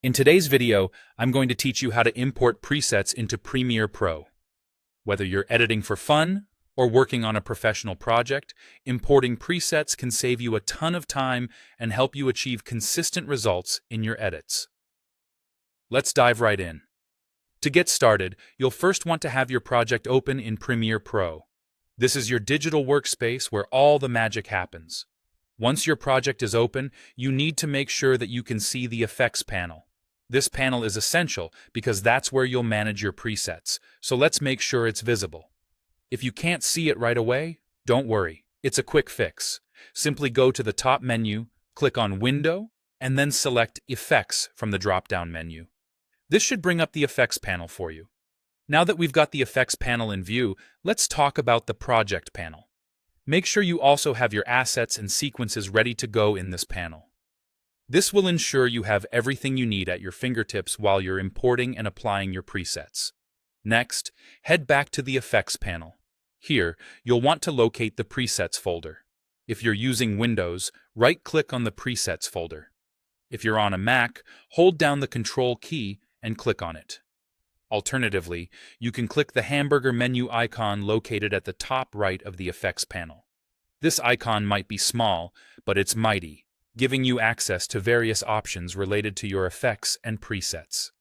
In today's video, I'm going to teach you how to import presets into Premiere Pro. Whether you're editing for fun or working on a professional project, importing presets can save you a ton of time and help you achieve consistent results in your edits. Let's dive right in. To get started, you'll first want to have your project open in Premiere Pro. This is your digital workspace where all the magic happens. Once your project is open, you need to make sure that you can see the effects panel. This panel is essential because that's where you'll manage your presets, so let's make sure it's visible. If you can't see it right away, don't worry. It's a quick fix. Simply go to the top menu, click on Window, and then select Effects from the drop-down menu. This should bring up the effects panel for you. Now that we've got the effects panel in view, let's talk about the project panel. Make sure you also have your assets and sequences ready to go in this panel. This will ensure you have everything you need at your fingertips while you're importing and applying your presets. Next, head back to the effects panel. Here, you'll want to locate the presets folder. If you're using Windows, right-click on the presets folder. If you're on a Mac, hold down the Control key and click on it. Alternatively, you can click the hamburger menu icon located at the top right of the effects panel. This icon might be small, but it's mighty, giving you access to various options related to your effects and presets.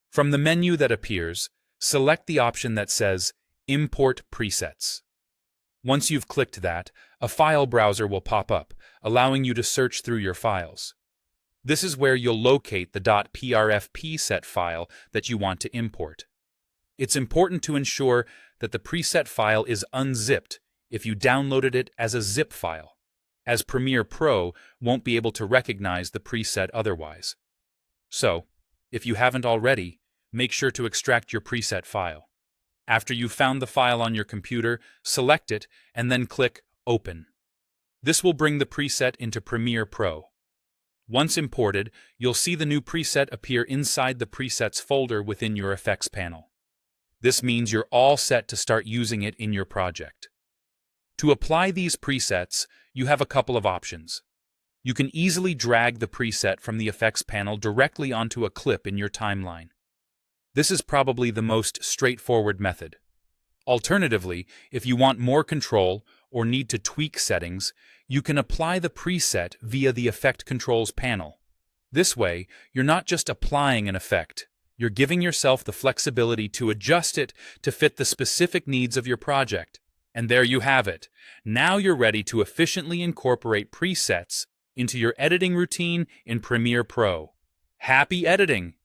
From the menu that appears, select the option that says Import Presets. Once you've clicked that, a file browser will pop up, allowing you to search through your files. This is where you'll locate the .prf preset file that you want to import. It's important to ensure that the preset file is unzipped if you downloaded it as a zip file, as Premiere Pro won't be able to recognize the preset otherwise. So, if you haven't already, make sure to extract your preset file. After you've found the file on your computer, select it and then click Open. This will bring the preset into Premiere Pro. Once imported, you'll see the new preset appear inside the presets folder within your effects panel. This means you're all set to start using it in your project. To apply these presets, you have a couple of options. You can easily drag the preset from the effects panel directly onto a clip in your timeline. This is probably the most straightforward method. Alternatively, if you want more control or need to tweak settings, you can apply the preset via the Effect Controls panel. This way, you're not just applying an effect, you're giving yourself the flexibility to adjust it to fit the specific needs of your project. And there you have it. Now you're ready to efficiently incorporate presets into your editing routine in Premiere Pro. Happy editing!